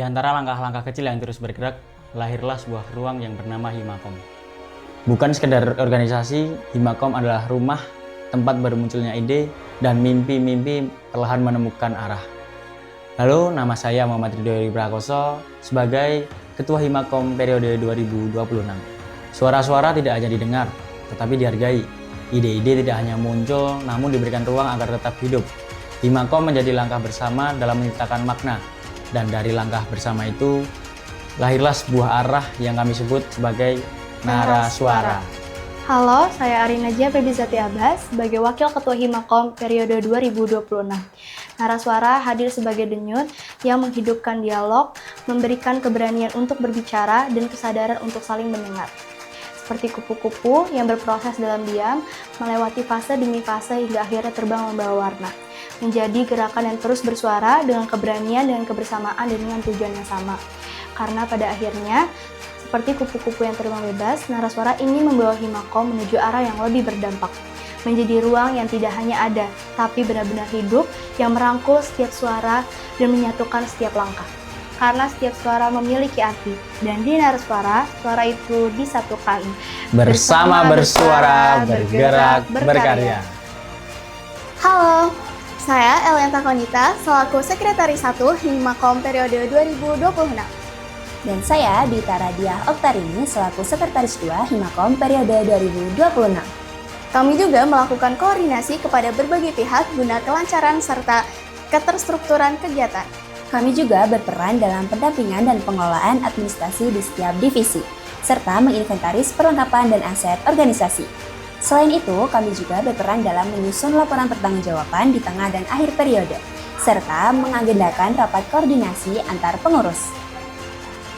antara langkah-langkah kecil yang terus bergerak, lahirlah sebuah ruang yang bernama Himakom. Bukan sekedar organisasi, Himakom adalah rumah tempat bermunculnya ide dan mimpi-mimpi perlahan menemukan arah. Lalu, nama saya Muhammad Ridho Prakoso sebagai Ketua Himakom periode 2026. Suara-suara tidak hanya didengar, tetapi dihargai. Ide-ide tidak hanya muncul, namun diberikan ruang agar tetap hidup. Himakom menjadi langkah bersama dalam menciptakan makna. Dan dari langkah bersama itu, lahirlah sebuah arah yang kami sebut sebagai Narasuara. Halo, saya Arina Jia Pebizati Abbas sebagai Wakil Ketua Himakom periode 2026. Narasuara hadir sebagai denyut yang menghidupkan dialog, memberikan keberanian untuk berbicara dan kesadaran untuk saling mendengar. Seperti kupu-kupu yang berproses dalam diam, melewati fase demi fase hingga akhirnya terbang membawa warna. Menjadi gerakan yang terus bersuara dengan keberanian, dengan kebersamaan, dan dengan tujuan yang sama. Karena pada akhirnya, seperti kupu-kupu yang terbang bebas, Narasuara ingin membawa Himakom menuju arah yang lebih berdampak. Menjadi ruang yang tidak hanya ada, tapi benar-benar hidup, yang merangkul setiap suara dan menyatukan setiap langkah. Karena setiap suara memiliki arti, dan di Narasuara, suara itu disatukan. Bersama bersuara, bergerak, berkarya. Halo, saya Elianta Konita, selaku Sekretaris 1 Himakom periode 2026. Dan saya Dita Radiah Oktarini, selaku Sekretaris 2 Himakom periode 2026. Kami juga melakukan koordinasi kepada berbagai pihak guna kelancaran serta keterstrukturan kegiatan. Kami juga berperan dalam pendampingan dan pengelolaan administrasi di setiap divisi, serta menginventaris perlengkapan dan aset organisasi. Selain itu, kami juga berperan dalam menyusun laporan pertanggungjawaban di tengah dan akhir periode, serta mengagendakan rapat koordinasi antar pengurus.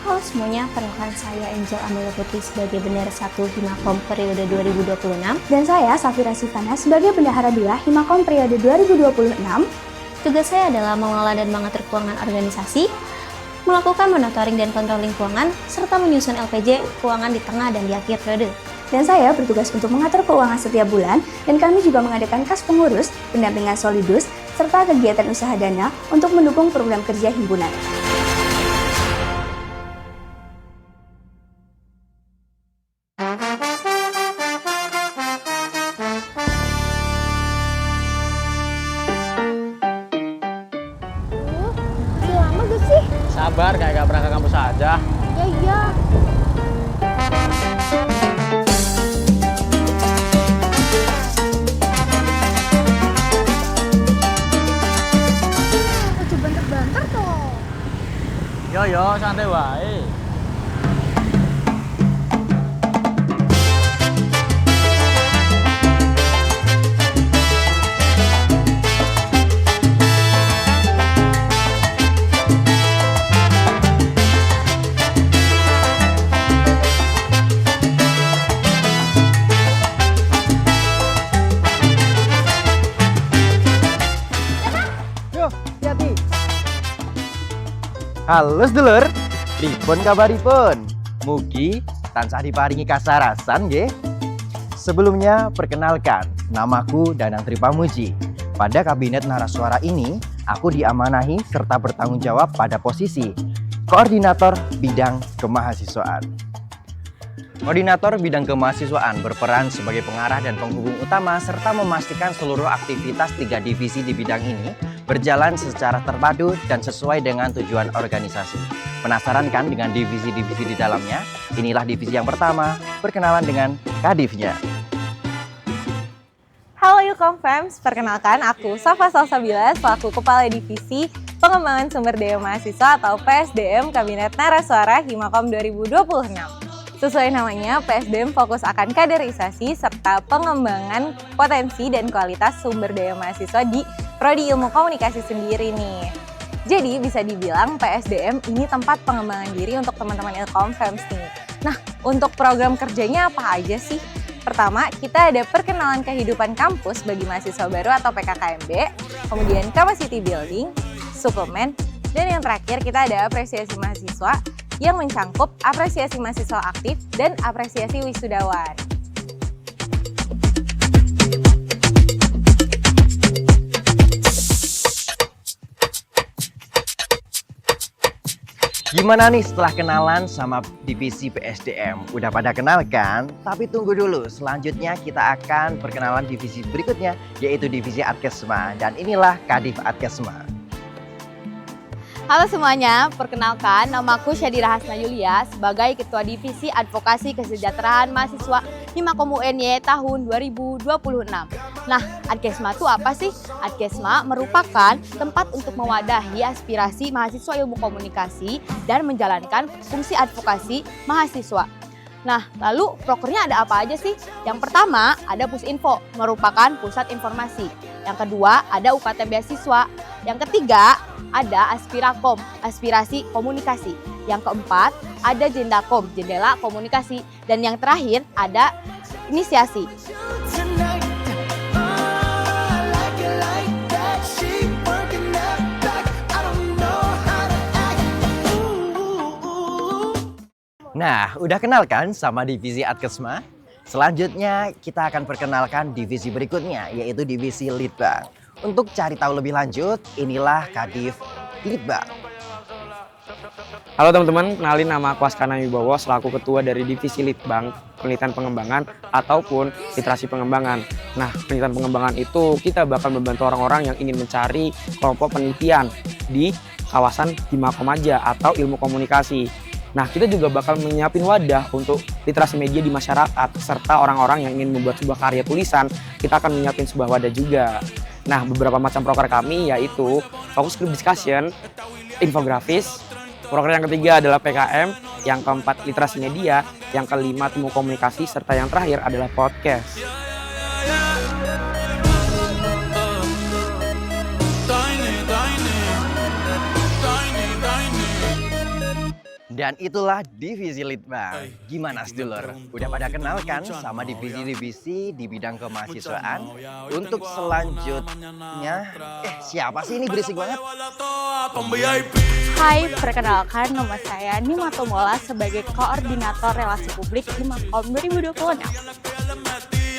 Halo semuanya, perkenalkan saya Angel Amelia Putri sebagai Bendahara 1 Himakom periode 2026. Dan saya Safira Sifana sebagai Bendahara 2 Himakom periode 2026. Tugas saya adalah mengelola dan mengatur keuangan organisasi, melakukan monitoring dan controlling keuangan, serta menyusun LPJ keuangan di tengah dan di akhir periode. Dan saya bertugas untuk mengatur keuangan setiap bulan, dan kami juga mengadakan kas pengurus, pendampingan solidus, serta kegiatan usaha dana untuk mendukung program kerja himpunan. Masih lama gak sih? Sabar, kayak gak pernah ke kampus aja. Iya. Aja banter-banter toh. Yo, santai wae. Halo sedulur, pripun kabaripun? Mugi tansah diparingi kasarasan nggih. Sebelumnya perkenalkan, namaku Danang Tripamuji. Pada kabinet Narasuara ini, aku diamanahi serta bertanggung jawab pada posisi Koordinator Bidang Kemahasiswaan. Koordinator Bidang Kemahasiswaan berperan sebagai pengarah dan penghubung utama serta memastikan seluruh aktivitas 3 divisi di bidang ini berjalan secara terpadu dan sesuai dengan tujuan organisasi. Penasaran kan dengan divisi-divisi di dalamnya? Inilah divisi yang pertama, perkenalan dengan kadifnya. Halo Ilkomfems, perkenalkan aku Safa Salsabila selaku Kepala Divisi Pengembangan Sumber Daya Mahasiswa atau PSDM Kabinet Narasuara Himakom 2026. Sesuai namanya, PSDM fokus akan kaderisasi serta pengembangan potensi dan kualitas sumber daya mahasiswa di Prodi Ilmu Komunikasi sendiri nih. Jadi bisa dibilang PSDM ini tempat pengembangan diri untuk teman-teman Ilkomfems nih. Nah, untuk program kerjanya apa aja sih? Pertama, kita ada perkenalan kehidupan kampus bagi mahasiswa baru atau PKKMB, kemudian capacity building, suplemen, dan yang terakhir kita ada apresiasi mahasiswa yang mencangkup apresiasi mahasiswa aktif dan apresiasi wisudawan. Gimana nih setelah kenalan sama divisi PSDM? Udah pada kenal kan? Tapi tunggu dulu, selanjutnya kita akan perkenalan divisi berikutnya, yaitu divisi Adkesma. Dan inilah Kadif Adkesma. Halo semuanya, perkenalkan namaku Syadira Hasna Yulia sebagai Ketua Divisi Advokasi Kesejahteraan Mahasiswa Himakom UNY tahun 2026. Nah, Adkesma itu apa sih? Adkesma merupakan tempat untuk mewadahi aspirasi mahasiswa ilmu komunikasi dan menjalankan fungsi advokasi mahasiswa. Nah, lalu prokernya ada apa aja sih? Yang pertama, ada Pusinfo, merupakan pusat informasi. Yang kedua, ada UKT Beasiswa. Yang ketiga, ada Aspirakom, aspirasi komunikasi. Yang keempat, ada Jendakom, jendela komunikasi. Dan yang terakhir, ada inisiasi. Nah, udah kenal kan sama divisi Adkesma? Selanjutnya kita akan perkenalkan divisi berikutnya, yaitu divisi Litbang. Untuk cari tahu lebih lanjut, inilah Kadif Litbang. Halo teman-teman, kenalin nama aku Askana Wibowo selaku Ketua dari Divisi Litbang, Penelitian Pengembangan ataupun Literasi Pengembangan. Nah, penelitian pengembangan itu kita bakal membantu orang-orang yang ingin mencari kelompok penelitian di kawasan Himakom aja atau ilmu komunikasi. Nah, kita juga bakal menyiapin wadah untuk literasi media di masyarakat, serta orang-orang yang ingin membuat sebuah karya tulisan, kita akan menyiapin sebuah wadah juga. Nah, beberapa macam proker kami yaitu Focus Group Discussion, Infografis, proker yang ketiga adalah PKM, yang keempat literasi media, yang kelima temu komunikasi, serta yang terakhir adalah podcast. Dan itulah divisi Litbang. Gimana sedulur? Udah pada kenal kan sama divisi-divisi di bidang kemahasiswaan? Untuk selanjutnya, siapa sih ini berisik banget? Hai, perkenalkan nama saya Nima Tomola sebagai Koordinator Relasi Publik Himakom 2026.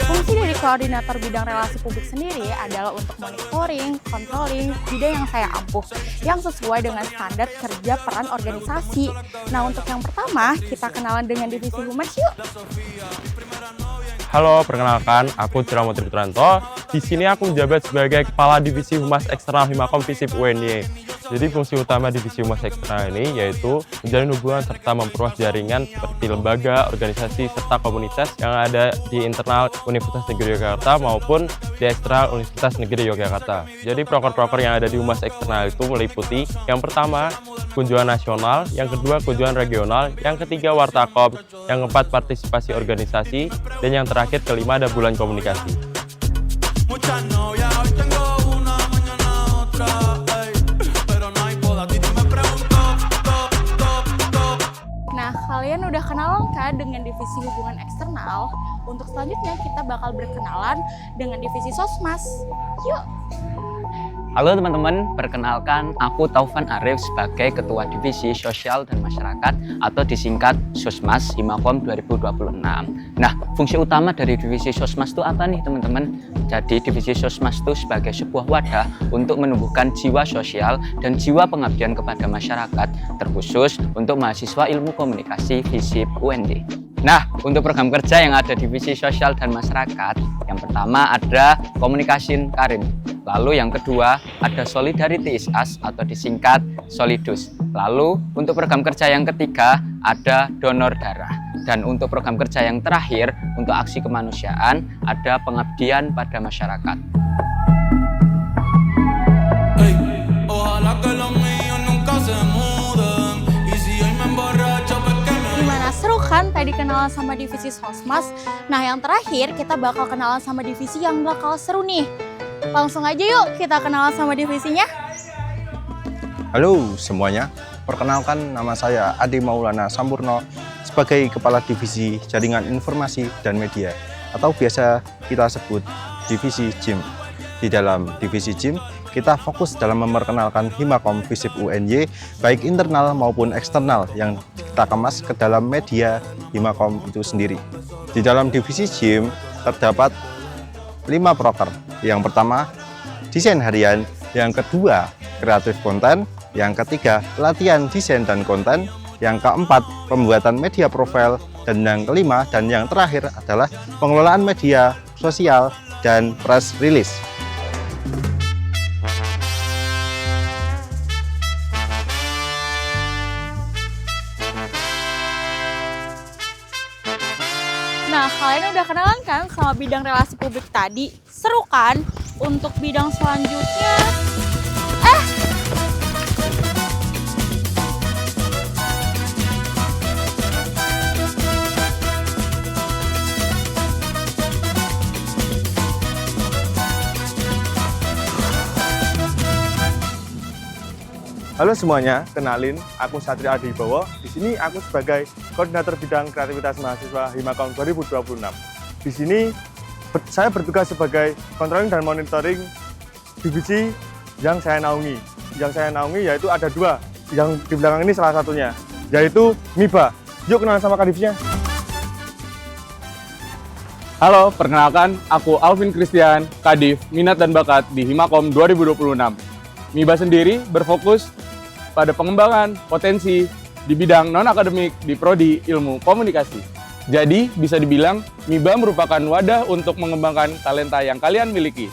Fungsi dari koordinator bidang relasi publik sendiri adalah untuk monitoring, controlling bidang yang saya ampuh yang sesuai dengan standar kerja peran organisasi. Nah, untuk yang pertama, kita kenalan dengan divisi Humas yuk. Halo, perkenalkan aku Ciramo Triputranto. Di sini aku menjabat sebagai Kepala Divisi Humas Eksternal Himakom FISIP UNY. Jadi fungsi utama divisi humas eksternal ini yaitu menjalin hubungan serta memperluas jaringan seperti lembaga, organisasi, serta komunitas yang ada di internal Universitas Negeri Yogyakarta maupun di eksternal Universitas Negeri Yogyakarta. Jadi proker-proker yang ada di humas eksternal itu meliputi yang pertama kunjungan nasional, yang kedua kunjungan regional, yang ketiga wartakom, yang keempat partisipasi organisasi, dan yang terakhir kelima ada bulan komunikasi. Nah, kalian udah kenal kan dengan divisi hubungan eksternal? Untuk selanjutnya kita bakal berkenalan dengan divisi Sosmas. Yuk! Halo teman-teman, perkenalkan aku Taufan Arif sebagai Ketua Divisi Sosial dan Masyarakat atau disingkat Sosmas Himakom 2026. Nah, fungsi utama dari Divisi Sosmas itu apa nih teman-teman? Jadi Divisi Sosmas itu sebagai sebuah wadah untuk menumbuhkan jiwa sosial dan jiwa pengabdian kepada masyarakat, terkhusus untuk mahasiswa ilmu komunikasi FISIP UNY. Nah, untuk program kerja yang ada di Divisi Sosial dan Masyarakat, yang pertama ada Komunikasi Karim. Lalu yang kedua ada Solidarity is Us atau disingkat Solidus. Lalu untuk program kerja yang ketiga ada Donor Darah. Dan untuk program kerja yang terakhir untuk aksi kemanusiaan ada Pengabdian pada Masyarakat. Gimana, seru kan tadi kenalan sama divisi Sosmas? Nah, yang terakhir kita bakal kenalan sama divisi yang gak kalah seru nih. Langsung aja yuk kita kenalan sama divisinya. Halo semuanya, perkenalkan nama saya Adi Maulana Sampurno sebagai Kepala Divisi Jaringan Informasi dan Media atau biasa kita sebut Divisi JIM. Di dalam Divisi JIM, kita fokus dalam memperkenalkan Himakom FISIP UNY baik internal maupun eksternal yang kita kemas ke dalam media Himakom itu sendiri. Di dalam Divisi JIM terdapat 5 proker. Yang pertama, desain harian. Yang kedua, kreatif konten. Yang ketiga, latihan desain dan konten. Yang keempat, pembuatan media profil. Dan yang kelima dan yang terakhir adalah pengelolaan media sosial dan press release. Nah, kalian udah kenalan kan sama bidang relasi publik tadi? Seru kan? Untuk bidang selanjutnya... Halo semuanya, kenalin, aku Satria Adi Wibowo. Di sini aku sebagai koordinator bidang kreativitas mahasiswa Himakom 2026. Di sini saya bertugas sebagai controlling dan monitoring divisi yang saya naungi. Yang saya naungi yaitu ada dua, yang di belakang ini salah satunya, yaitu MIBA. Yuk kenalan sama kadivnya. Halo, perkenalkan, aku Alvin Christian, Kadif Minat dan Bakat di Himakom 2026. MIBA sendiri berfokus pada pengembangan potensi di bidang non-akademik di Prodi Ilmu Komunikasi. Jadi, bisa dibilang MIBA merupakan wadah untuk mengembangkan talenta yang kalian miliki.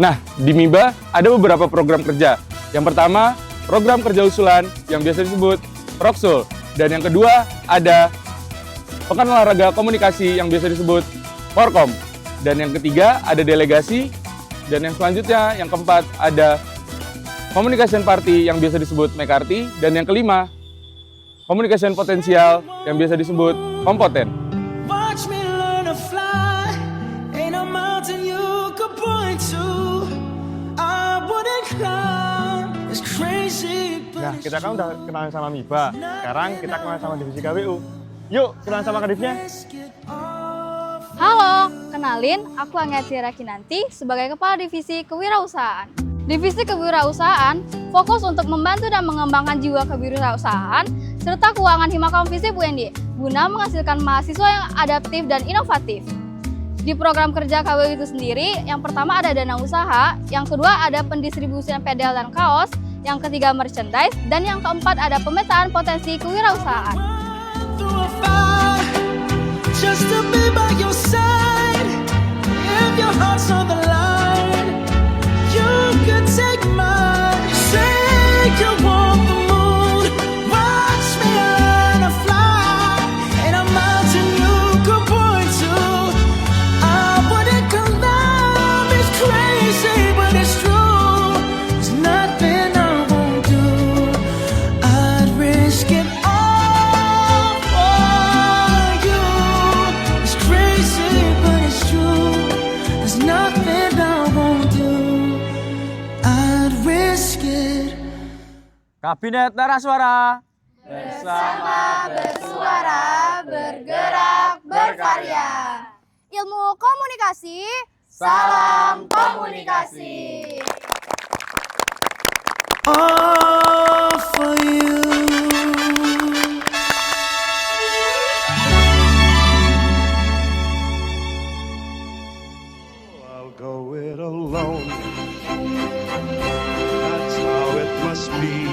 Nah, di MIBA ada beberapa program kerja. Yang pertama, program kerja usulan yang biasa disebut Proksul. Dan yang kedua, ada Pekan Olahraga Komunikasi yang biasa disebut Porkom. Dan yang ketiga, ada delegasi. Dan yang selanjutnya, yang keempat, ada Communication Party yang biasa disebut Mekarti, dan yang kelima, Communication Potensial yang biasa disebut Kompoten. Nah, kita kan udah kenalan sama MIBA, sekarang kita kenalan sama divisi KWU. Yuk, kenalan sama kadifnya. Halo, kenalin, aku Angga Kinanti sebagai Kepala Divisi Kewirausahaan. Divisi Kewirausahaan fokus untuk membantu dan mengembangkan jiwa kewirausahaan serta keuangan Himakom Visip UNY guna menghasilkan mahasiswa yang adaptif dan inovatif. Di program kerja KWU itu sendiri, yang pertama ada dana usaha, yang kedua ada pendistribusian pedal dan kaos, yang ketiga merchandise, dan yang keempat ada pemetaan potensi kewirausahaan. Kabinet Naraswara bersama bersuara, bergerak, berkarya. Ilmu komunikasi, salam komunikasi. All for you. I'll go it alone. That's how it must be.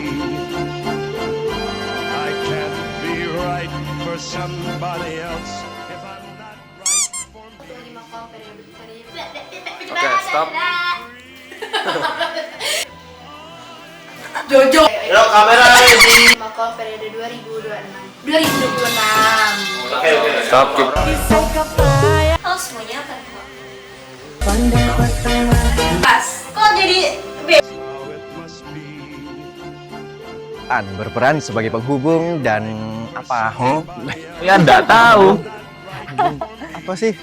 I can't be right for somebody else if I'm not right for me. Oke, stop. Jojo. Yuk, kamera ready. Himakom periode 2026. Oke, stop. Halo semuanya, Pas, kok jadi berperan sebagai penghubung dan apa? Ya, enggak tahu. Apa sih?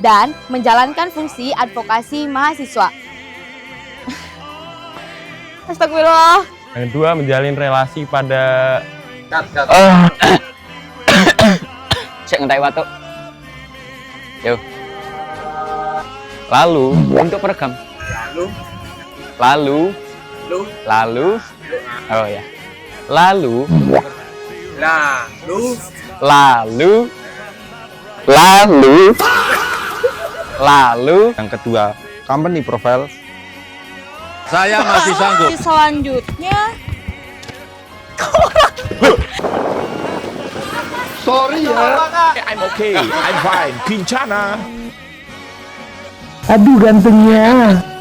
Dan menjalankan fungsi advokasi mahasiswa. Astagfirullah. Yang kedua, menjalin relasi pada... Cek ngentai watuk. Yuk. Lalu, untuk perekam. Lalu. Oh ya. Lalu. Yang kedua, company profile. Saya masih sanggup. Selanjutnya, Sorry ya. I'm okay. I'm fine. Kincana. Aduh gantengnya.